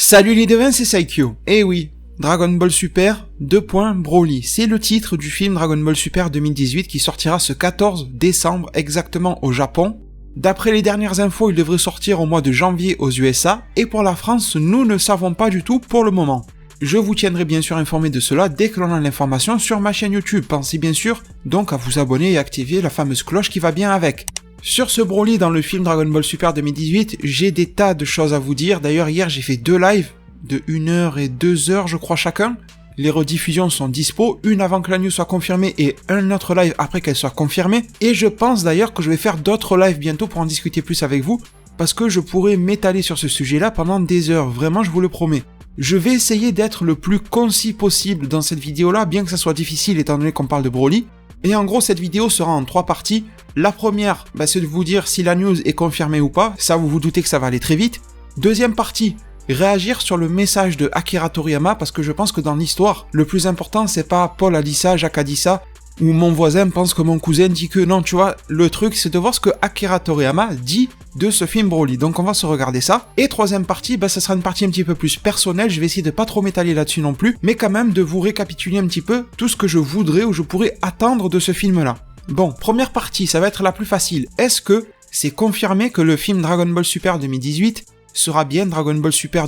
Salut les devins, c'est Saikyo. Eh oui, Dragon Ball Super, Broly. C'est le titre du film Dragon Ball Super 2018 qui sortira ce 14 décembre exactement au Japon. D'après les dernières infos, il devrait sortir au mois de janvier aux USA, et pour la France, nous ne savons pas du tout pour le moment. Je vous tiendrai bien sûr informé de cela dès que l'on a l'information sur ma chaîne YouTube. Pensez bien sûr donc à vous abonner et activer la fameuse cloche qui va bien avec. Sur ce Broly dans le film Dragon Ball Super 2018, j'ai des tas de choses à vous dire. D'ailleurs hier j'ai fait 2 lives de 1h et 2h je crois chacun. Les rediffusions sont dispo, une avant que la news soit confirmée et un autre live après qu'elle soit confirmée. Et je pense d'ailleurs que je vais faire d'autres lives bientôt pour en discuter plus avec vous, parce que je pourrais m'étaler sur ce sujet-là pendant des heures, vraiment je vous le promets. Je vais essayer d'être le plus concis possible dans cette vidéo-là, bien que ça soit difficile étant donné qu'on parle de Broly. Et en gros, cette vidéo sera en 3 parties. La première, c'est de vous dire si la news est confirmée ou pas, ça vous vous doutez que ça va aller très vite. Deuxième partie, réagir sur le message de Akira Toriyama, parce que je pense que dans l'histoire, le plus important c'est pas Paul a dit ça, Jacques a dit ça, ou mon voisin pense que mon cousin dit que non, tu vois, le truc c'est de voir ce que Akira Toriyama dit de ce film Broly, donc on va se regarder ça. Et troisième partie, ça sera une partie un petit peu plus personnelle, je vais essayer de pas trop m'étaler là-dessus non plus, mais quand même de vous récapituler un petit peu tout ce que je voudrais ou je pourrais attendre de ce film-là. Bon, première partie, ça va être la plus facile. Est-ce que c'est confirmé que le film Dragon Ball Super 2018 sera bien Dragon Ball Super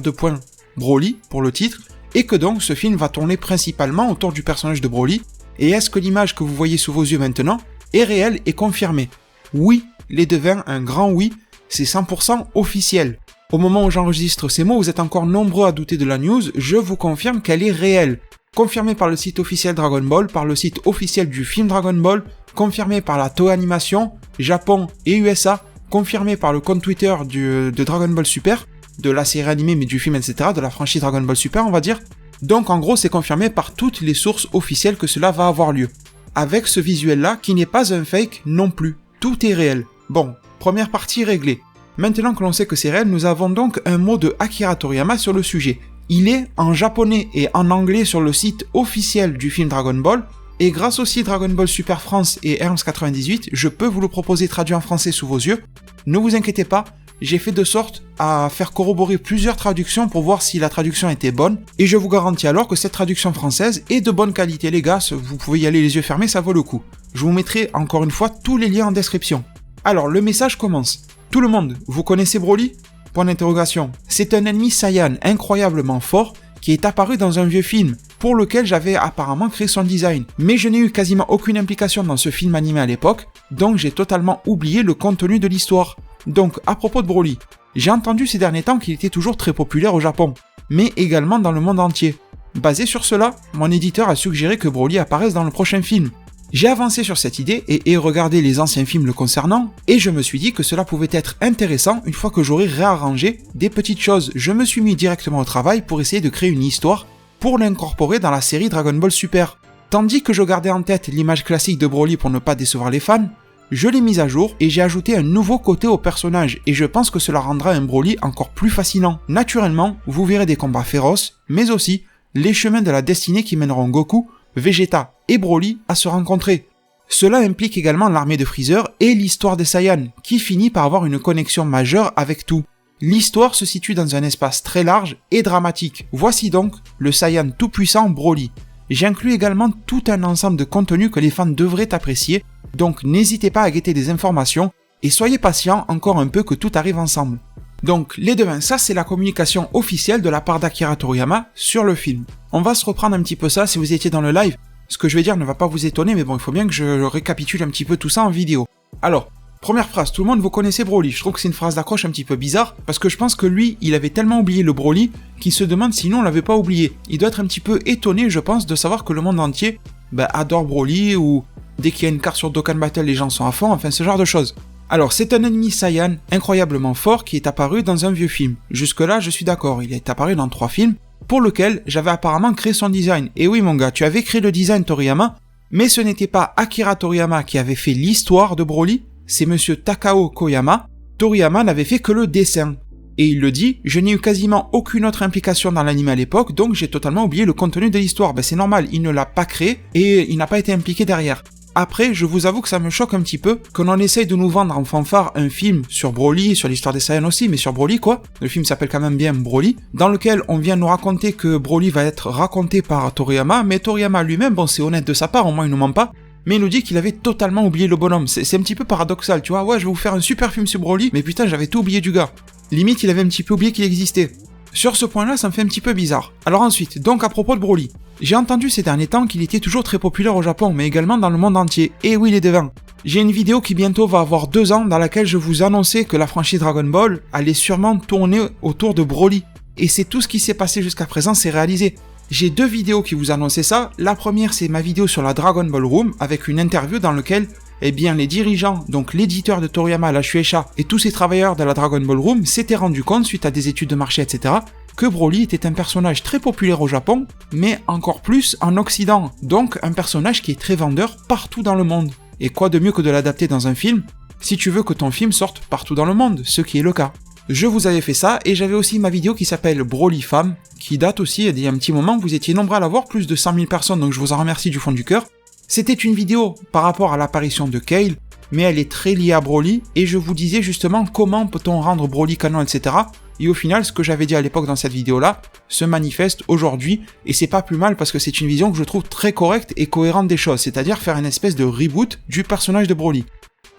Broly pour le titre, et que donc ce film va tourner principalement autour du personnage de Broly? Et est-ce que l'image que vous voyez sous vos yeux maintenant est réelle et confirmée? Oui, les devins, un grand oui, c'est 100% officiel. Au moment où j'enregistre ces mots, vous êtes encore nombreux à douter de la news, je vous confirme qu'elle est réelle. Confirmée par le site officiel Dragon Ball, par le site officiel du film Dragon Ball, confirmée par la Toei Animation, Japon et USA, confirmée par le compte Twitter de Dragon Ball Super, de la série animée mais du film etc., de la franchise Dragon Ball Super on va dire. Donc en gros c'est confirmé par toutes les sources officielles que cela va avoir lieu. Avec ce visuel là qui n'est pas un fake non plus, tout est réel. Bon, première partie réglée. Maintenant que l'on sait que c'est réel, nous avons donc un mot de Akira Toriyama sur le sujet. Il est en japonais et en anglais sur le site officiel du film Dragon Ball, et grâce au site Dragon Ball Super France et Herms98, je peux vous le proposer traduit en français sous vos yeux. Ne vous inquiétez pas, j'ai fait de sorte à faire corroborer plusieurs traductions pour voir si la traduction était bonne, et je vous garantis alors que cette traduction française est de bonne qualité les gars, vous pouvez y aller les yeux fermés, ça vaut le coup. Je vous mettrai encore une fois tous les liens en description. Alors le message commence. Tout le monde, vous connaissez Broly ? Point d'interrogation. C'est un ennemi Saiyan incroyablement fort qui est apparu dans un vieux film, pour lequel j'avais apparemment créé son design. Mais je n'ai eu quasiment aucune implication dans ce film animé à l'époque, donc j'ai totalement oublié le contenu de l'histoire. Donc, à propos de Broly, j'ai entendu ces derniers temps qu'il était toujours très populaire au Japon, mais également dans le monde entier. Basé sur cela, mon éditeur a suggéré que Broly apparaisse dans le prochain film. J'ai avancé sur cette idée et regardé les anciens films le concernant, et je me suis dit que cela pouvait être intéressant une fois que j'aurais réarrangé des petites choses. Je me suis mis directement au travail pour essayer de créer une histoire pour l'incorporer dans la série Dragon Ball Super. Tandis que je gardais en tête l'image classique de Broly pour ne pas décevoir les fans, je l'ai mise à jour et j'ai ajouté un nouveau côté au personnage, et je pense que cela rendra un Broly encore plus fascinant. Naturellement, vous verrez des combats féroces, mais aussi les chemins de la destinée qui mèneront Goku, Vegeta et Broly à se rencontrer. Cela implique également l'armée de Freezer et l'histoire des Saiyans, qui finit par avoir une connexion majeure avec tout. L'histoire se situe dans un espace très large et dramatique. Voici donc le Saiyan tout-puissant Broly. J'inclus également tout un ensemble de contenus que les fans devraient apprécier, donc n'hésitez pas à guetter des informations et soyez patients encore un peu que tout arrive ensemble. Donc les devins, ça c'est la communication officielle de la part d'Akira Toriyama sur le film. On va se reprendre un petit peu ça si vous étiez dans le live. Ce que je vais dire ne va pas vous étonner, mais bon, il faut bien que je récapitule un petit peu tout ça en vidéo. Alors, première phrase, tout le monde vous connaissez Broly. Je trouve que c'est une phrase d'accroche un petit peu bizarre, parce que je pense que lui, il avait tellement oublié le Broly, qu'il se demande sinon on l'avait pas oublié. Il doit être un petit peu étonné, je pense, de savoir que le monde entier adore Broly, ou dès qu'il y a une carte sur Dokkan Battle, les gens sont à fond, enfin ce genre de choses. Alors, c'est un ennemi Saiyan incroyablement fort qui est apparu dans un vieux film. Jusque-là, je suis d'accord, il est apparu dans 3 films, pour lequel j'avais apparemment créé son design. Et oui mon gars, tu avais créé le design Toriyama, mais ce n'était pas Akira Toriyama qui avait fait l'histoire de Broly, c'est monsieur Takao Koyama. Toriyama n'avait fait que le dessin. Et il le dit, je n'ai eu quasiment aucune autre implication dans l'anime à l'époque, donc j'ai totalement oublié le contenu de l'histoire. C'est normal, il ne l'a pas créé et il n'a pas été impliqué derrière. Après, je vous avoue que ça me choque un petit peu qu'on en essaye de nous vendre en fanfare un film sur Broly, sur l'histoire des Saiyans aussi, mais sur Broly quoi. Le film s'appelle quand même bien Broly, dans lequel on vient nous raconter que Broly va être raconté par Toriyama, mais Toriyama lui-même, bon c'est honnête de sa part, au moins il nous ment pas, mais il nous dit qu'il avait totalement oublié le bonhomme. C'est un petit peu paradoxal, tu vois, ouais je vais vous faire un super film sur Broly, mais putain j'avais tout oublié du gars. Limite il avait un petit peu oublié qu'il existait. Sur ce point-là, ça me fait un petit peu bizarre. Alors ensuite, donc à propos de Broly, j'ai entendu ces derniers temps qu'il était toujours très populaire au Japon, mais également dans le monde entier. Et oui les devins. J'ai une vidéo qui bientôt va avoir 2 ans dans laquelle je vous annonçais que la franchise Dragon Ball allait sûrement tourner autour de Broly. Et c'est tout ce qui s'est passé jusqu'à présent, c'est réalisé. J'ai 2 vidéos qui vous annonçaient ça. La première, c'est ma vidéo sur la Dragon Ball Room, avec une interview dans laquelle eh bien les dirigeants, donc l'éditeur de Toriyama, la Shueisha, et tous ces travailleurs de la Dragon Ball Room s'étaient rendus compte, suite à des études de marché, etc., que Broly était un personnage très populaire au Japon, mais encore plus en Occident, donc un personnage qui est très vendeur partout dans le monde. Et quoi de mieux que de l'adapter dans un film, si tu veux que ton film sorte partout dans le monde, ce qui est le cas. Je vous avais fait ça, et j'avais aussi ma vidéo qui s'appelle Broly Femme, qui date aussi d'il y a un petit moment, vous étiez nombreux à la voir, plus de 100 000 personnes, donc je vous en remercie du fond du cœur. C'était une vidéo par rapport à l'apparition de Kale, mais elle est très liée à Broly, et je vous disais justement comment peut-on rendre Broly canon, etc. Et au final, ce que j'avais dit à l'époque dans cette vidéo-là, se manifeste aujourd'hui, et c'est pas plus mal parce que c'est une vision que je trouve très correcte et cohérente des choses, c'est-à-dire faire une espèce de reboot du personnage de Broly.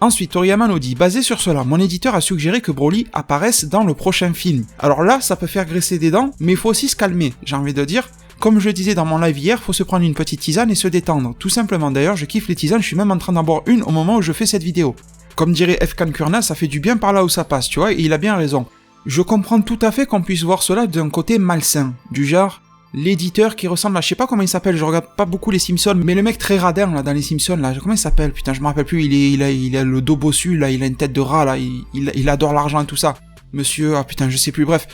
Ensuite, Toriyama nous dit, basé sur cela, mon éditeur a suggéré que Broly apparaisse dans le prochain film. Alors là, ça peut faire graisser des dents, mais il faut aussi se calmer, j'ai envie de dire. Comme je disais dans mon live hier, faut se prendre une petite tisane et se détendre. Tout simplement, d'ailleurs, je kiffe les tisanes, je suis même en train d'en boire une au moment où je fais cette vidéo. Comme dirait F. Kurna, ça fait du bien par là où ça passe, tu vois, et il a bien raison. Je comprends tout à fait qu'on puisse voir cela d'un côté malsain, du genre, l'éditeur qui ressemble à, je sais pas comment il s'appelle, je regarde pas beaucoup les Simpsons, mais le mec très radin, là, dans les Simpsons, là, comment il s'appelle, putain, je me rappelle plus, il a le dos bossu, là, il a une tête de rat, là, il adore l'argent et tout ça. Monsieur, ah putain, je sais plus, bref.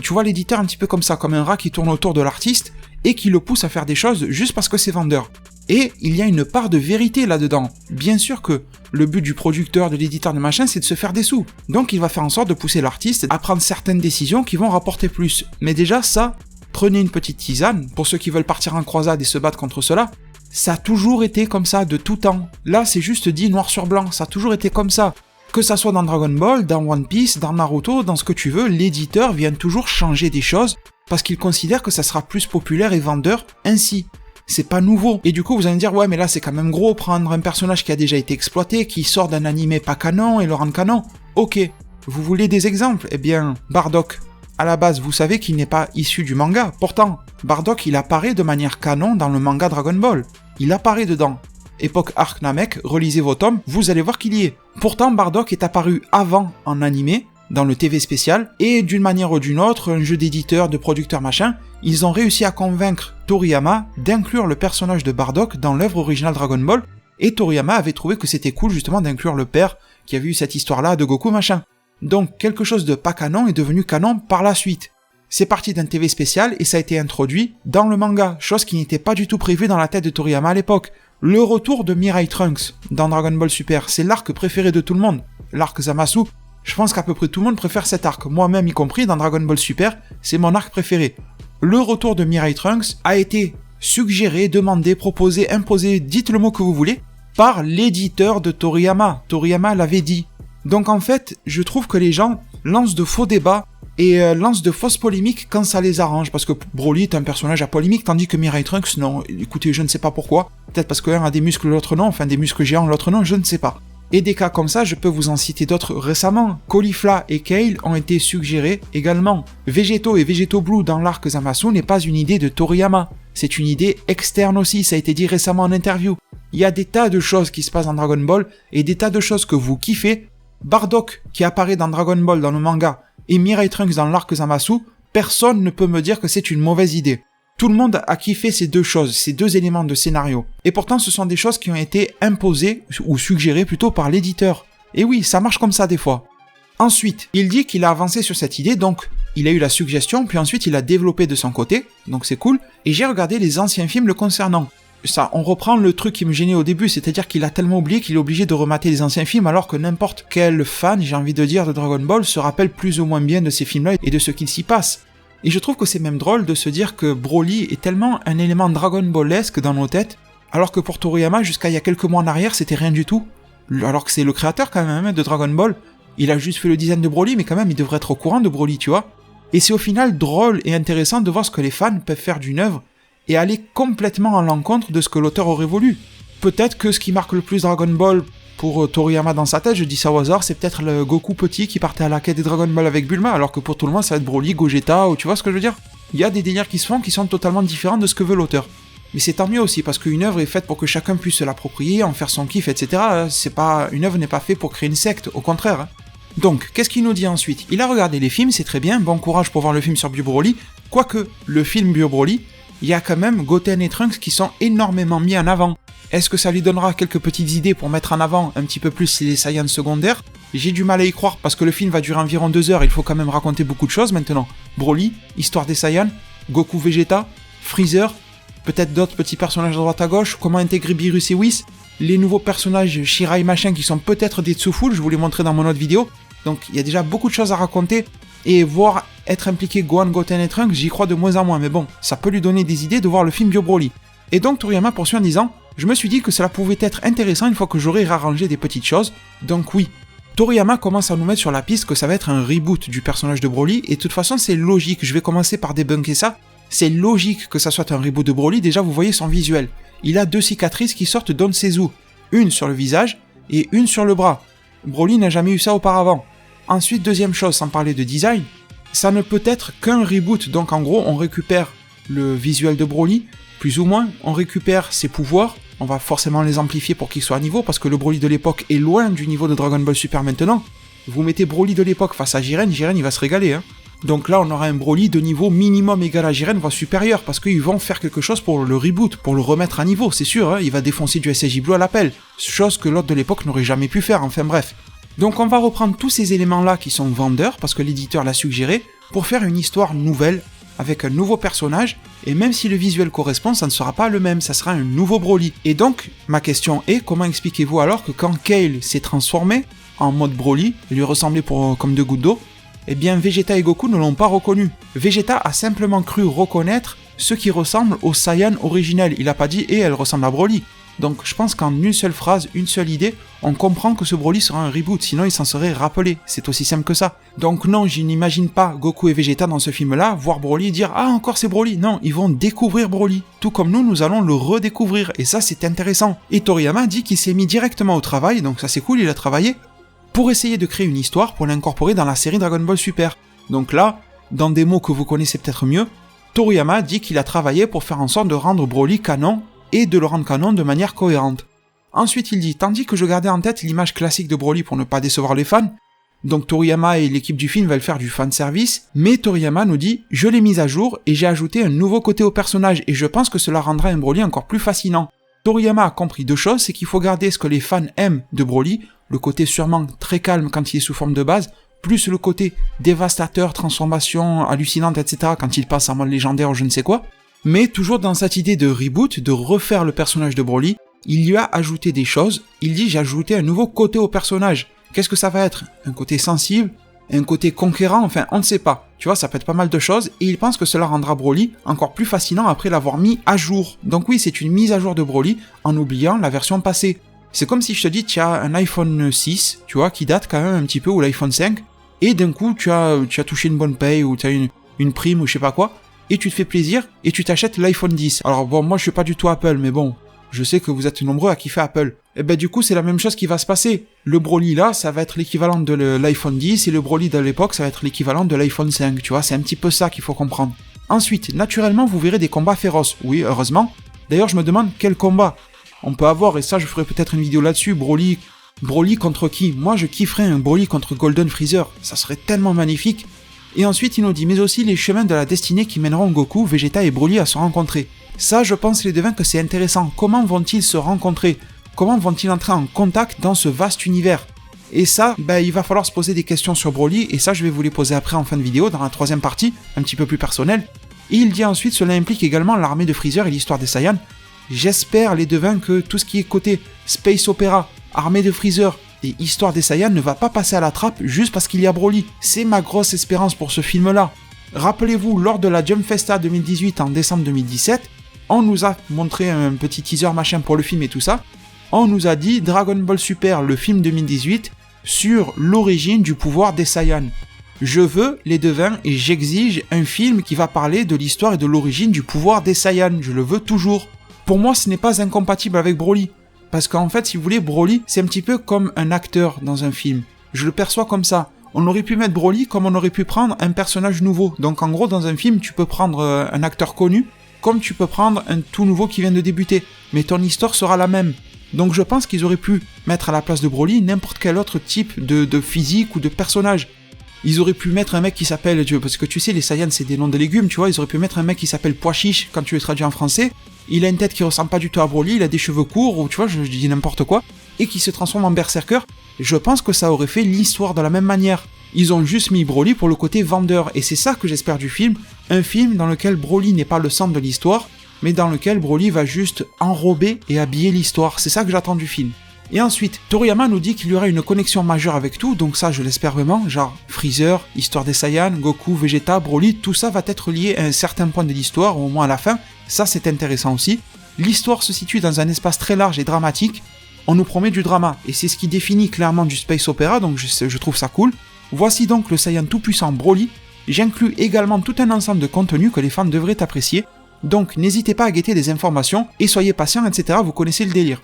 Tu vois l'éditeur un petit peu comme ça, comme un rat qui tourne autour de l'artiste, et qui le pousse à faire des choses juste parce que c'est vendeur. Et il y a une part de vérité là-dedans. Bien sûr que le but du producteur, de l'éditeur, de machin, c'est de se faire des sous. Donc il va faire en sorte de pousser l'artiste à prendre certaines décisions qui vont rapporter plus. Mais déjà ça, prenez une petite tisane, pour ceux qui veulent partir en croisade et se battre contre cela, ça a toujours été comme ça, de tout temps. Là, c'est juste dit noir sur blanc, ça a toujours été comme ça. Que ça soit dans Dragon Ball, dans One Piece, dans Naruto, dans ce que tu veux, l'éditeur vient toujours changer des choses parce qu'il considère que ça sera plus populaire et vendeur ainsi. C'est pas nouveau. Et du coup, vous allez me dire, ouais, mais là, c'est quand même gros, prendre un personnage qui a déjà été exploité, qui sort d'un animé pas canon et le rendre canon. Ok. Vous voulez des exemples? Eh bien, Bardock. À la base, vous savez qu'il n'est pas issu du manga. Pourtant, Bardock, il apparaît de manière canon dans le manga Dragon Ball. Il apparaît dedans. Époque Arc Namek, relisez vos tomes, vous allez voir qu'il y est. Pourtant, Bardock est apparu avant en animé, dans le TV spécial, et d'une manière ou d'une autre, un jeu d'éditeur, de producteur machin, ils ont réussi à convaincre Toriyama d'inclure le personnage de Bardock dans l'œuvre originale Dragon Ball, et Toriyama avait trouvé que c'était cool justement d'inclure le père qui avait eu cette histoire-là de Goku machin. Donc quelque chose de pas canon est devenu canon par la suite. C'est parti d'un TV spécial et ça a été introduit dans le manga, chose qui n'était pas du tout prévue dans la tête de Toriyama à l'époque. Le retour de Mirai Trunks dans Dragon Ball Super, c'est l'arc préféré de tout le monde. L'arc Zamasu, je pense qu'à peu près tout le monde préfère cet arc, moi-même y compris dans Dragon Ball Super, c'est mon arc préféré. Le retour de Mirai Trunks a été suggéré, demandé, proposé, imposé, dites le mot que vous voulez, par l'éditeur de Toriyama. Toriyama l'avait dit. Donc en fait, je trouve que les gens lancent de faux débats et lancent de fausses polémiques quand ça les arrange, parce que Broly est un personnage à polémique, tandis que Mirai Trunks, non, écoutez, je ne sais pas pourquoi, peut-être parce que l'un a des muscles, l'autre non, enfin des muscles géants, l'autre non, je ne sais pas. Et des cas comme ça, je peux vous en citer d'autres récemment. Caulifla et Kale ont été suggérés également. Végéto et Végéto Blue dans l'arc Zamasu n'est pas une idée de Toriyama, c'est une idée externe aussi, ça a été dit récemment en interview. Il y a des tas de choses qui se passent dans Dragon Ball, et des tas de choses que vous kiffez. Bardock, qui apparaît dans Dragon Ball dans le manga, et Mirai Trunks dans l'arc Zamasu, personne ne peut me dire que c'est une mauvaise idée. Tout le monde a kiffé ces deux choses, ces deux éléments de scénario. Et pourtant, ce sont des choses qui ont été imposées, ou suggérées plutôt par l'éditeur. Et oui, ça marche comme ça des fois. Ensuite, il dit qu'il a avancé sur cette idée, donc il a eu la suggestion, puis ensuite il a développé de son côté, donc c'est cool, et j'ai regardé les anciens films le concernant. Ça, on reprend le truc qui me gênait au début, c'est-à-dire qu'il a tellement oublié qu'il est obligé de remater les anciens films, alors que n'importe quel fan, j'ai envie de dire, de Dragon Ball se rappelle plus ou moins bien de ces films-là et de ce qu'il s'y passe. Et je trouve que c'est même drôle de se dire que Broly est tellement un élément Dragon Ballesque dans nos têtes Alors que pour Toriyama, jusqu'à il y a quelques mois en arrière, c'était rien du tout. Alors que c'est le créateur quand même de Dragon Ball. Il a juste fait le design de Broly, mais quand même il devrait être au courant de Broly, tu vois. Et c'est au final drôle et intéressant de voir ce que les fans peuvent faire d'une œuvre et aller complètement à l'encontre de ce que l'auteur aurait voulu. Peut-être que ce qui marque le plus Dragon Ball pour Toriyama dans sa tête, je dis ça au hasard, c'est peut-être le Goku petit qui partait à la quête des Dragon Ball avec Bulma, alors que pour tout le monde ça va être Broly, Gogeta, ou tu vois ce que je veux dire. Il y a des délires qui se font qui sont totalement différents de ce que veut l'auteur. Mais c'est tant mieux aussi, parce qu'une œuvre est faite pour que chacun puisse se l'approprier, en faire son kiff, etc. Une œuvre n'est pas faite pour créer une secte, au contraire. Donc, qu'est-ce qu'il nous dit ensuite? Il a regardé les films, c'est très bien, bon courage pour voir le film sur Bio Broly, quoique, le film Bio Broly, il y a quand même Goten et Trunks qui sont énormément mis en avant. Est-ce que ça lui donnera quelques petites idées pour mettre en avant un petit peu plus les Saiyans secondaires? J'ai du mal à y croire, parce que le film va durer environ 2 heures, il faut quand même raconter beaucoup de choses maintenant. Broly, histoire des Saiyans, Goku Vegeta, Freezer, peut-être d'autres petits personnages à droite à gauche, comment intégrer Beerus et Whis, les nouveaux personnages Shirai machin qui sont peut-être des Tsufull, je vous les montrer dans mon autre vidéo. Donc il y a déjà beaucoup de choses à raconter, et voir être impliqué Gohan, Goten et Trunks, j'y crois de moins en moins, mais bon, ça peut lui donner des idées de voir le film Bio Broly. Et donc Toriyama poursuit en disant, je me suis dit que cela pouvait être intéressant une fois que j'aurais arrangé des petites choses, donc oui. Toriyama commence à nous mettre sur la piste que ça va être un reboot du personnage de Broly, et de toute façon c'est logique, je vais commencer par débunker ça. C'est logique que ça soit un reboot de Broly, déjà vous voyez son visuel. Il a 2 cicatrices qui sortent d'Onsezu, une sur le visage et une sur le bras. Broly n'a jamais eu ça auparavant. Ensuite, deuxième chose, sans parler de design, ça ne peut être qu'un reboot, donc en gros on récupère le visuel de Broly, plus ou moins, on récupère ses pouvoirs, on va forcément les amplifier pour qu'ils soient à niveau, parce que le Broly de l'époque est loin du niveau de Dragon Ball Super maintenant. Vous mettez Broly de l'époque face à Jiren, Jiren il va se régaler, hein. Donc là, on aura un Broly de niveau minimum égal à Jiren, voire supérieur, parce qu'ils vont faire quelque chose pour le reboot, pour le remettre à niveau, c'est sûr, hein, il va défoncer du SSJ Blue à l'appel, chose que l'autre de l'époque n'aurait jamais pu faire, enfin bref. Donc on va reprendre tous ces éléments-là qui sont vendeurs, parce que l'éditeur l'a suggéré, pour faire une histoire nouvelle, avec un nouveau personnage, et même si le visuel correspond, ça ne sera pas le même, ça sera un nouveau Broly. Et donc, ma question est, comment expliquez-vous alors que quand Kale s'est transformé en mode Broly, lui ressemblait comme 2 gouttes d'eau, eh bien Vegeta et Goku ne l'ont pas reconnu. Vegeta a simplement cru reconnaître ceux qui ressemblent au Saiyan originel. Il a pas dit « elle ressemble à Broly ». Donc je pense qu'en une seule phrase, une seule idée, on comprend que ce Broly sera un reboot, sinon il s'en serait rappelé. C'est aussi simple que ça. Donc non, je n'imagine pas Goku et Vegeta dans ce film-là, voir Broly et dire « ah, encore c'est Broly ». Non, ils vont découvrir Broly. Tout comme nous allons le redécouvrir. Et ça, c'est intéressant. Et Toriyama dit qu'il s'est mis directement au travail, donc ça c'est cool, il a travaillé, pour essayer de créer une histoire pour l'incorporer dans la série Dragon Ball Super. Donc là, dans des mots que vous connaissez peut-être mieux, Toriyama dit qu'il a travaillé pour faire en sorte de rendre Broly canon et de le rendre canon de manière cohérente. Ensuite il dit, tandis que je gardais en tête l'image classique de Broly pour ne pas décevoir les fans, donc Toriyama et l'équipe du film veulent faire du fanservice, mais Toriyama nous dit, je l'ai mise à jour et j'ai ajouté un nouveau côté au personnage et je pense que cela rendra un Broly encore plus fascinant. Toriyama a compris 2 choses, c'est qu'il faut garder ce que les fans aiment de Broly, le côté sûrement très calme quand il est sous forme de base, plus le côté dévastateur, transformation hallucinante, etc. quand il passe en mode légendaire ou je ne sais quoi. Mais toujours dans cette idée de reboot, de refaire le personnage de Broly, il lui a ajouté des choses. Il dit j'ai ajouté un nouveau côté au personnage. Qu'est-ce que ça va être? Un côté sensible? Un côté conquérant? Enfin, on ne sait pas. Tu vois, ça peut être pas mal de choses, et il pense que cela rendra Broly encore plus fascinant après l'avoir mis à jour. Donc oui, c'est une mise à jour de Broly, en oubliant la version passée. C'est comme si je te dis, tu as un iPhone 6, tu vois, qui date quand même un petit peu, ou l'iPhone 5, et d'un coup, tu as touché une bonne paye, ou tu as une prime, ou je sais pas quoi, et tu te fais plaisir, et tu t'achètes l'iPhone 10. Alors bon, moi je suis pas du tout Apple, mais bon, je sais que vous êtes nombreux à kiffer Apple. Et ben du coup, c'est la même chose qui va se passer. Le Broly là, ça va être l'équivalent de l'iPhone 10, et le Broly de l'époque, ça va être l'équivalent de l'iPhone 5, tu vois, c'est un petit peu ça qu'il faut comprendre. Ensuite, naturellement, vous verrez des combats féroces. Oui, heureusement. D'ailleurs, je me demande quel combat on peut avoir, et ça, je ferai peut-être une vidéo là-dessus, Broly contre qui? Moi, je kifferais un Broly contre Golden Freezer, ça serait tellement magnifique. Et ensuite, il nous dit, mais aussi les chemins de la destinée qui mèneront Goku, Vegeta et Broly à se rencontrer. Ça, je pense, les devins, que c'est intéressant. Comment vont-ils se rencontrer? Comment vont-ils entrer en contact dans ce vaste univers? Et ça, il va falloir se poser des questions sur Broly, et ça, je vais vous les poser après en fin de vidéo, dans la 3e partie, un petit peu plus personnelle. Et il dit ensuite, cela implique également l'armée de Freezer et l'histoire des Saiyans. J'espère, les devins, que tout ce qui est côté Space Opera, armée de Freezer et histoire des Saiyans ne va pas passer à la trappe juste parce qu'il y a Broly. C'est ma grosse espérance pour ce film-là. Rappelez-vous, lors de la Jump Festa 2018 en décembre 2017, On nous a montré un petit teaser machin pour le film et tout ça. On nous a dit Dragon Ball Super, le film 2018, sur l'origine du pouvoir des Saiyans. Je veux les devins et j'exige un film qui va parler de l'histoire et de l'origine du pouvoir des Saiyans. Je le veux toujours. Pour moi, ce n'est pas incompatible avec Broly. Parce qu'en fait, si vous voulez, Broly, c'est un petit peu comme un acteur dans un film. Je le perçois comme ça. On aurait pu mettre Broly comme on aurait pu prendre un personnage nouveau. Donc en gros, dans un film, tu peux prendre un acteur connu, comme tu peux prendre un tout nouveau qui vient de débuter. Mais ton histoire sera la même. Donc je pense qu'ils auraient pu mettre à la place de Broly n'importe quel autre type de physique ou de personnage. Ils auraient pu mettre un mec qui s'appelle, parce que tu sais, les Saiyans c'est des noms de légumes, tu vois, ils auraient pu mettre un mec qui s'appelle Pois Chiche quand tu le traduis en français. Il a une tête qui ressemble pas du tout à Broly, il a des cheveux courts, ou tu vois, je dis n'importe quoi, et qui se transforme en berserker. Je pense que ça aurait fait l'histoire de la même manière. Ils ont juste mis Broly pour le côté vendeur, et c'est ça que j'espère du film, un film dans lequel Broly n'est pas le centre de l'histoire, mais dans lequel Broly va juste enrober et habiller l'histoire. C'est ça que j'attends du film. Et ensuite, Toriyama nous dit qu'il y aura une connexion majeure avec tout, donc ça je l'espère vraiment, genre Freezer, histoire des Saiyans, Goku, Vegeta, Broly, tout ça va être lié à un certain point de l'histoire, au moins à la fin, ça c'est intéressant aussi. L'histoire se situe dans un espace très large et dramatique, on nous promet du drama, et c'est ce qui définit clairement du space opera, donc je trouve ça cool. Voici donc le Saiyan tout-puissant Broly, j'inclus également tout un ensemble de contenus que les fans devraient apprécier, donc n'hésitez pas à guetter des informations, et soyez patients, etc., vous connaissez le délire.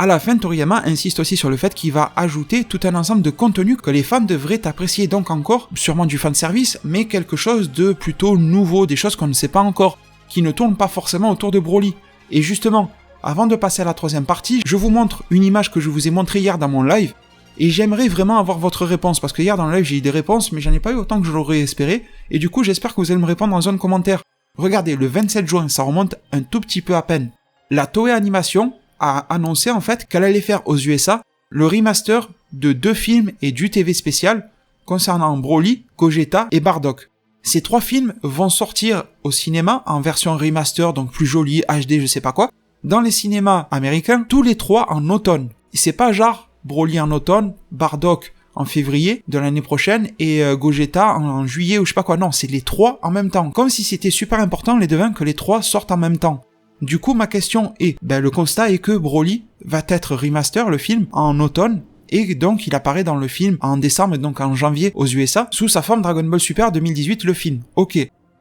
À la fin, Toriyama insiste aussi sur le fait qu'il va ajouter tout un ensemble de contenus que les fans devraient apprécier, donc encore, sûrement du fanservice, mais quelque chose de plutôt nouveau, des choses qu'on ne sait pas encore, qui ne tournent pas forcément autour de Broly. Et justement, avant de passer à la troisième partie, je vous montre une image que je vous ai montrée hier dans mon live, et j'aimerais vraiment avoir votre réponse, parce que hier dans le live j'ai eu des réponses, mais j'en ai pas eu autant que je l'aurais espéré, et du coup j'espère que vous allez me répondre en zone commentaire. Regardez, le 27 juin, ça remonte un tout petit peu à peine. La Toei Animation a annoncé en fait qu'elle allait faire aux USA le remaster de 2 films et du TV spécial concernant Broly, Gogeta et Bardock. Ces 3 films vont sortir au cinéma en version remaster, donc plus jolie, HD, je sais pas quoi, dans les cinémas américains, tous les 3 en automne. C'est pas genre Broly en automne, Bardock en février de l'année prochaine et Gogeta en juillet ou je sais pas quoi, non, c'est les 3 en même temps. Comme si c'était super important les devins que les 3 sortent en même temps. Du coup, ma question est, le constat est que Broly va être remaster, le film, en automne, et donc il apparaît dans le film en décembre, donc en janvier aux USA, sous sa forme Dragon Ball Super 2018, le film. Ok.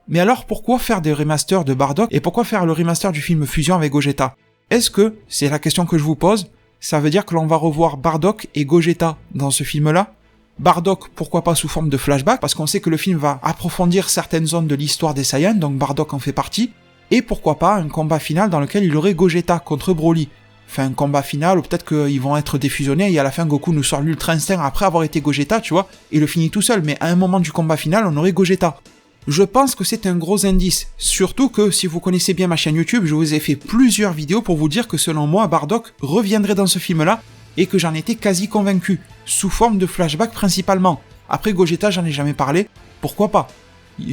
Mais alors, pourquoi faire des remasters de Bardock, et pourquoi faire le remaster du film Fusion avec Gogeta? Est-ce que, c'est la question que je vous pose, ça veut dire que l'on va revoir Bardock et Gogeta dans ce film-là? Bardock, pourquoi pas sous forme de flashback, parce qu'on sait que le film va approfondir certaines zones de l'histoire des Saiyans, donc Bardock en fait partie, et pourquoi pas un combat final dans lequel il y aurait Gogeta contre Broly. Enfin, un combat final, ou peut-être qu'ils vont être défusionnés, et à la fin Goku nous sort l'Ultra Instinct après avoir été Gogeta, tu vois, et le finit tout seul, mais à un moment du combat final, on aurait Gogeta. Je pense que c'est un gros indice, surtout que si vous connaissez bien ma chaîne YouTube, je vous ai fait plusieurs vidéos pour vous dire que selon moi, Bardock reviendrait dans ce film-là, et que j'en étais quasi convaincu, sous forme de flashback principalement. Après Gogeta, j'en ai jamais parlé, pourquoi pas?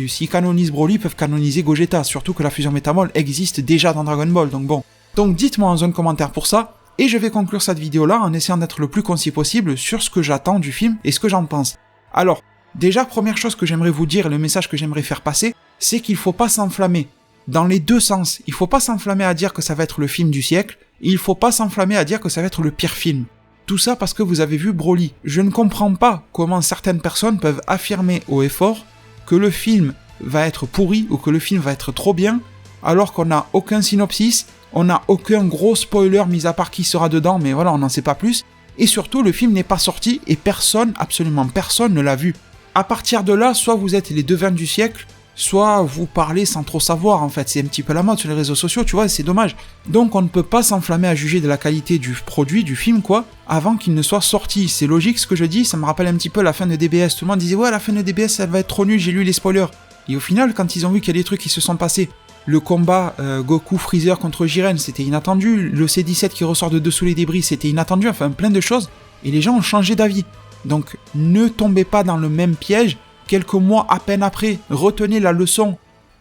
S'ils canonisent Broly, ils peuvent canoniser Gogeta, surtout que la fusion métamol existe déjà dans Dragon Ball, donc bon. Donc dites-moi en zone commentaire pour ça, et je vais conclure cette vidéo-là en essayant d'être le plus concis possible sur ce que j'attends du film et ce que j'en pense. Alors, déjà, première chose que j'aimerais vous dire, le message que j'aimerais faire passer, c'est qu'il faut pas s'enflammer. Dans les deux sens, il faut pas s'enflammer à dire que ça va être le film du siècle, et il faut pas s'enflammer à dire que ça va être le pire film. Tout ça parce que vous avez vu Broly. Je ne comprends pas comment certaines personnes peuvent affirmer haut et fort que le film va être pourri ou que le film va être trop bien, alors qu'on n'a aucun synopsis, on n'a aucun gros spoiler mis à part qui sera dedans, mais voilà, on n'en sait pas plus, et surtout le film n'est pas sorti et personne, absolument personne ne l'a vu. À partir de là, soit vous êtes les devins du siècle, soit vous parlez sans trop savoir, en fait, c'est un petit peu la mode sur les réseaux sociaux, tu vois, c'est dommage. Donc on ne peut pas s'enflammer à juger de la qualité du produit, du film, quoi, avant qu'il ne soit sorti. C'est logique ce que je dis, ça me rappelle un petit peu la fin de DBS, tout le monde disait « Ouais, la fin de DBS, elle va être trop nulle, j'ai lu les spoilers ». Et au final, quand ils ont vu qu'il y a des trucs qui se sont passés, le combat Goku-Freezer contre Jiren, c'était inattendu, le C-17 qui ressort de dessous les débris, c'était inattendu, enfin plein de choses, et les gens ont changé d'avis. Donc ne tombez pas dans le même piège. Quelques mois à peine après, retenez la leçon.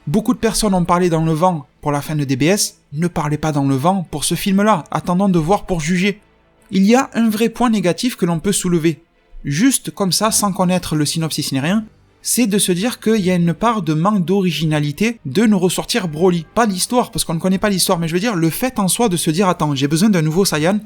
Beaucoup de personnes ont parlé dans le vent pour la fin de DBS, ne parlez pas dans le vent pour ce film-là, attendons de voir pour juger. Il y a un vrai point négatif que l'on peut soulever. Juste comme ça, sans connaître le synopsis ni rien, c'est de se dire qu'il y a une part de manque d'originalité de nous ressortir Broly. Pas l'histoire, parce qu'on ne connaît pas l'histoire, mais je veux dire le fait en soi de se dire, attends, j'ai besoin d'un nouveau Saiyan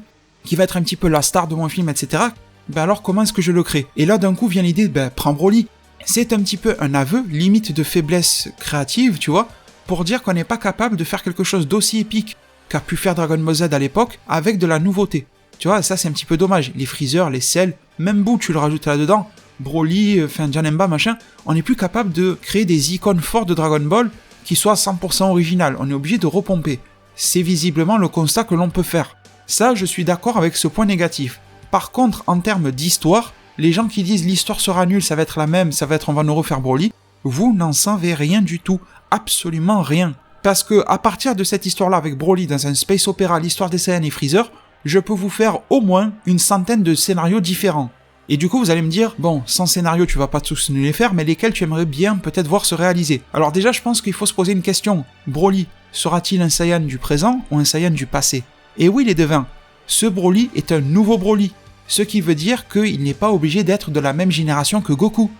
qui va être un petit peu la star de mon film, etc. Ben alors comment est-ce que je le crée? Et là d'un coup vient l'idée, prends Broly. C'est un petit peu un aveu, limite de faiblesse créative, tu vois, pour dire qu'on n'est pas capable de faire quelque chose d'aussi épique qu'a pu faire Dragon Ball Z à l'époque avec de la nouveauté. Tu vois, ça c'est un petit peu dommage. Les Freezer, les Cell, même Boo, tu le rajoutes là-dedans, Broly, Janemba, machin, on n'est plus capable de créer des icônes fortes de Dragon Ball qui soient 100% originales. On est obligé de repomper. C'est visiblement le constat que l'on peut faire. Ça, je suis d'accord avec ce point négatif. Par contre, en termes d'histoire, les gens qui disent l'histoire sera nulle, ça va être la même, on va nous refaire Broly, vous n'en savez rien du tout. Absolument rien. Parce que, à partir de cette histoire-là avec Broly dans un space opéra, l'histoire des Saiyans et Freezer, je peux vous faire au moins une centaine de scénarios différents. Et du coup, vous allez me dire, bon, sans scénario, tu vas pas tous nous les faire, mais lesquels tu aimerais bien peut-être voir se réaliser. Alors déjà, je pense qu'il faut se poser une question. Broly, sera-t-il un Saiyan du présent ou un Saiyan du passé? Et oui, les devins, ce Broly est un nouveau Broly. Ce qui veut dire qu'il n'est pas obligé d'être de la même génération que Goku.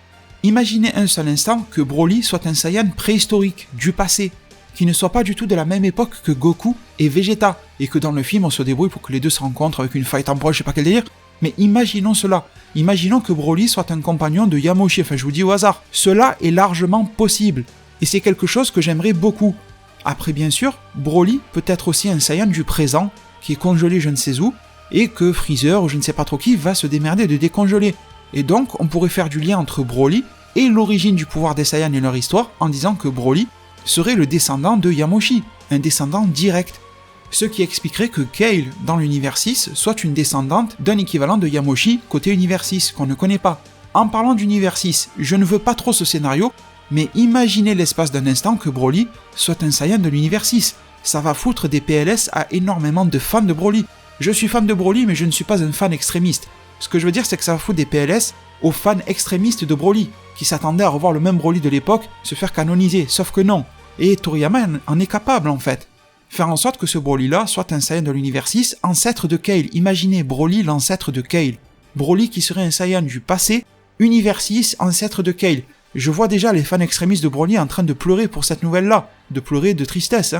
Imaginez un seul instant que Broly soit un Saiyan préhistorique, du passé, qui ne soit pas du tout de la même époque que Goku et Vegeta, et que dans le film on se débrouille pour que les deux se rencontrent avec une faille temporelle, je sais pas quel délire, mais imaginons cela. Imaginons que Broly soit un compagnon de Yamoshi, enfin je vous dis au hasard. Cela est largement possible, et c'est quelque chose que j'aimerais beaucoup. Après bien sûr, Broly peut être aussi un Saiyan du présent, qui est congelé je ne sais où, et que Freezer ou je ne sais pas trop qui va se démerder de décongeler. Et donc on pourrait faire du lien entre Broly et l'origine du pouvoir des Saiyans et leur histoire en disant que Broly serait le descendant de Yamoshi, un descendant direct. Ce qui expliquerait que Kale, dans l'univers 6, soit une descendante d'un équivalent de Yamoshi côté univers 6, qu'on ne connaît pas. En parlant d'univers 6, je ne veux pas trop ce scénario, mais imaginez l'espace d'un instant que Broly soit un Saiyan de l'univers 6. Ça va foutre des PLS à énormément de fans de Broly. Je suis fan de Broly, mais je ne suis pas un fan extrémiste. Ce que je veux dire, c'est que ça va foutre des PLS aux fans extrémistes de Broly, qui s'attendaient à revoir le même Broly de l'époque se faire canoniser, sauf que non. Et Toriyama en est capable en fait. Faire en sorte que ce Broly-là soit un Saiyan de l'univers 6, ancêtre de Kale. Imaginez Broly, l'ancêtre de Kale. Broly qui serait un Saiyan du passé, univers 6, ancêtre de Kale. Je vois déjà les fans extrémistes de Broly en train de pleurer pour cette nouvelle-là, de pleurer de tristesse.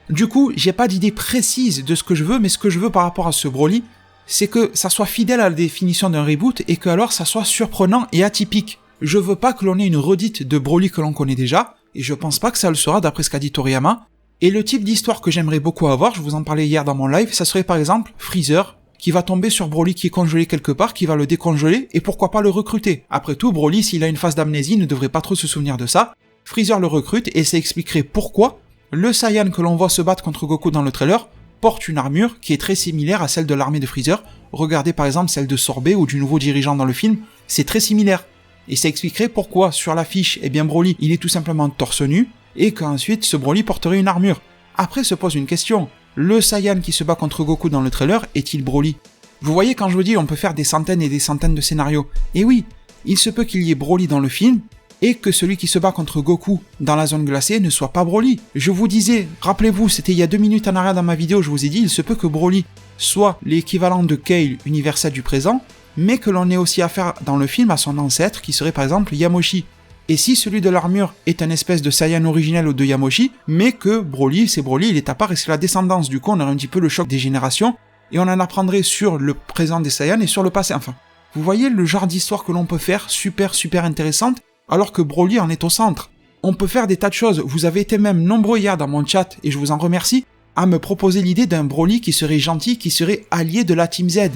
Du coup, j'ai pas d'idée précise de ce que je veux, mais ce que je veux par rapport à ce Broly, c'est que ça soit fidèle à la définition d'un reboot et que alors ça soit surprenant et atypique. Je veux pas que l'on ait une redite de Broly que l'on connaît déjà, et je pense pas que ça le sera d'après ce qu'a dit Toriyama. Et le type d'histoire que j'aimerais beaucoup avoir, je vous en parlais hier dans mon live, ça serait par exemple Freezer, qui va tomber sur Broly qui est congelé quelque part, qui va le décongeler, et pourquoi pas le recruter. Après tout, Broly, s'il a une phase d'amnésie, ne devrait pas trop se souvenir de ça. Freezer le recrute, et ça expliquerait pourquoi le Saiyan que l'on voit se battre contre Goku dans le trailer porte une armure qui est très similaire à celle de l'armée de Freezer. Regardez par exemple celle de Sorbet ou du nouveau dirigeant dans le film, c'est très similaire. Et ça expliquerait pourquoi sur l'affiche, eh bien Broly, il est tout simplement torse nu, et qu'ensuite ce Broly porterait une armure. Après se pose une question, le Saiyan qui se bat contre Goku dans le trailer est-il Broly? Vous voyez quand je vous dis on peut faire des centaines et des centaines de scénarios. Et oui, il se peut qu'il y ait Broly dans le film, et que celui qui se bat contre Goku dans la zone glacée ne soit pas Broly. Je vous disais, rappelez-vous, c'était il y a 2 minutes en arrière dans ma vidéo, je vous ai dit, il se peut que Broly soit l'équivalent de Kale universel du présent, mais que l'on ait aussi affaire dans le film à son ancêtre, qui serait par exemple Yamoshi. Et si celui de l'armure est un espèce de Saiyan originel ou de Yamoshi, mais que Broly, c'est Broly, il est à part et c'est la descendance, du coup on aurait un petit peu le choc des générations, et on en apprendrait sur le présent des Saiyans et sur le passé, enfin. Vous voyez le genre d'histoire que l'on peut faire, super intéressante, alors que Broly en est au centre. On peut faire des tas de choses, vous avez été même nombreux hier dans mon chat, et je vous en remercie, à me proposer l'idée d'un Broly qui serait gentil, qui serait allié de la Team Z,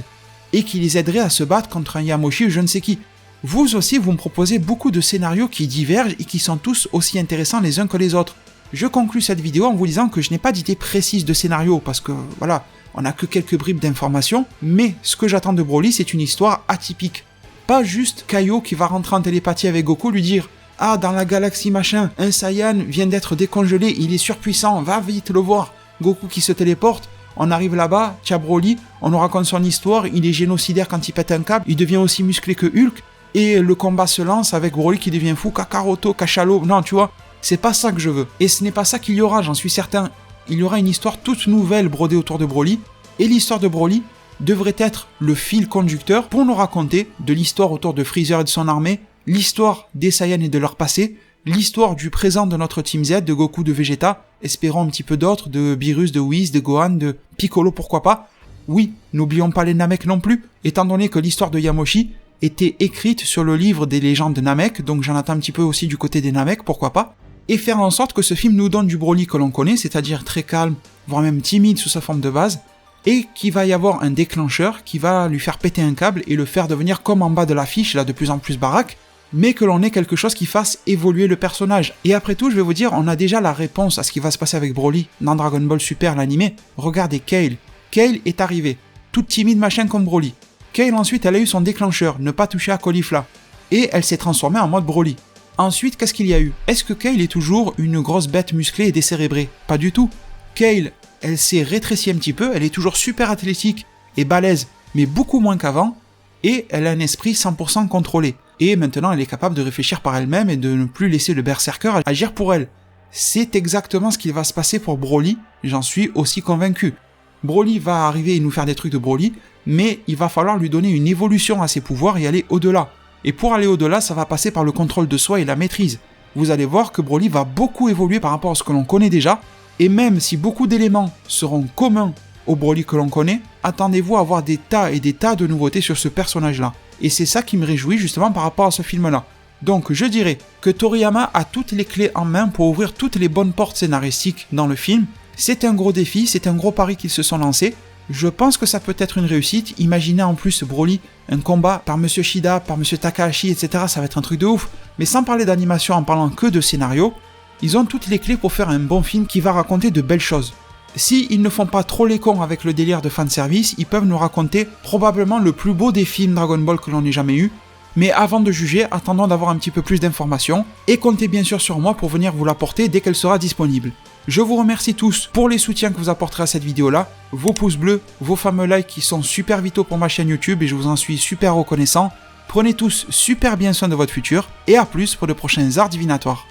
et qui les aiderait à se battre contre un Yamoshi ou je ne sais qui. Vous aussi, vous me proposez beaucoup de scénarios qui divergent et qui sont tous aussi intéressants les uns que les autres. Je conclus cette vidéo en vous disant que je n'ai pas d'idée précise de scénario, parce que, voilà, on n'a que quelques bribes d'informations, mais ce que j'attends de Broly, c'est une histoire atypique. Pas juste Kaio qui va rentrer en télépathie avec Goku, lui dire « Ah, dans la galaxie machin, un Saiyan vient d'être décongelé, il est surpuissant, va vite le voir !» Goku qui se téléporte, on arrive là-bas, tiens Broly, on nous raconte son histoire, il est génocidaire quand il pète un câble, il devient aussi musclé que Hulk, et le combat se lance avec Broly qui devient fou, Kakaroto, Cachalo, non tu vois, c'est pas ça que je veux. Et ce n'est pas ça qu'il y aura, j'en suis certain. Il y aura une histoire toute nouvelle brodée autour de Broly, et l'histoire de Broly devrait être le fil conducteur pour nous raconter de l'histoire autour de Freezer et de son armée l'histoire des Saiyans et de leur passé, l'histoire du présent de notre Team Z, de Goku, de Vegeta, espérons un petit peu d'autres, de Beerus, de Whis, de Gohan, de Piccolo, pourquoi pas. Oui, n'oublions pas les Namek non plus, étant donné que l'histoire de Yamoshi était écrite sur le livre des légendes de Namek, donc j'en attends un petit peu aussi du côté des Namek, pourquoi pas, et faire en sorte que ce film nous donne du Broly que l'on connaît, c'est-à-dire très calme, voire même timide sous sa forme de base, et qu'il va y avoir un déclencheur qui va lui faire péter un câble et le faire devenir comme en bas de l'affiche, là de plus en plus baraque, mais que l'on ait quelque chose qui fasse évoluer le personnage. Et après tout, je vais vous dire, on a déjà la réponse à ce qui va se passer avec Broly dans Dragon Ball Super, l'animé. Regardez Kale. Kale est arrivé, toute timide machin comme Broly. Kale ensuite, elle a eu son déclencheur, ne pas toucher à Caulifla. Et elle s'est transformée en mode Broly. Ensuite, qu'est-ce qu'il y a eu? Est-ce que Kale est toujours une grosse bête musclée et décérébrée? Pas du tout. Kale, elle s'est rétrécie un petit peu, elle est toujours super athlétique et balèze, mais beaucoup moins qu'avant, et elle a un esprit 100% contrôlé. Et maintenant, elle est capable de réfléchir par elle-même et de ne plus laisser le berserker agir pour elle. C'est exactement ce qu'il va se passer pour Broly, j'en suis aussi convaincu. Broly va arriver et nous faire des trucs de Broly, mais il va falloir lui donner une évolution à ses pouvoirs et aller au-delà. Et pour aller au-delà, ça va passer par le contrôle de soi et la maîtrise. Vous allez voir que Broly va beaucoup évoluer par rapport à ce que l'on connaît déjà, et même si beaucoup d'éléments seront communs au Broly que l'on connaît, attendez-vous à avoir des tas et des tas de nouveautés sur ce personnage-là. Et c'est ça qui me réjouit justement par rapport à ce film-là. Donc je dirais que Toriyama a toutes les clés en main pour ouvrir toutes les bonnes portes scénaristiques dans le film. C'est un gros défi, c'est un gros pari qu'ils se sont lancés. Je pense que ça peut être une réussite. Imaginez en plus Broly, un combat par Monsieur Shida, par Monsieur Takahashi, etc. Ça va être un truc de ouf. Mais sans parler d'animation, en parlant que de scénario, ils ont toutes les clés pour faire un bon film qui va raconter de belles choses. Si ils ne font pas trop les cons avec le délire de fanservice, ils peuvent nous raconter probablement le plus beau des films Dragon Ball que l'on ait jamais eu. Mais avant de juger, attendons d'avoir un petit peu plus d'informations, et comptez bien sûr sur moi pour venir vous l'apporter dès qu'elle sera disponible. Je vous remercie tous pour les soutiens que vous apporterez à cette vidéo-là, vos pouces bleus, vos fameux likes qui sont super vitaux pour ma chaîne YouTube et je vous en suis super reconnaissant. Prenez tous super bien soin de votre futur, et à plus pour de prochains arts divinatoires.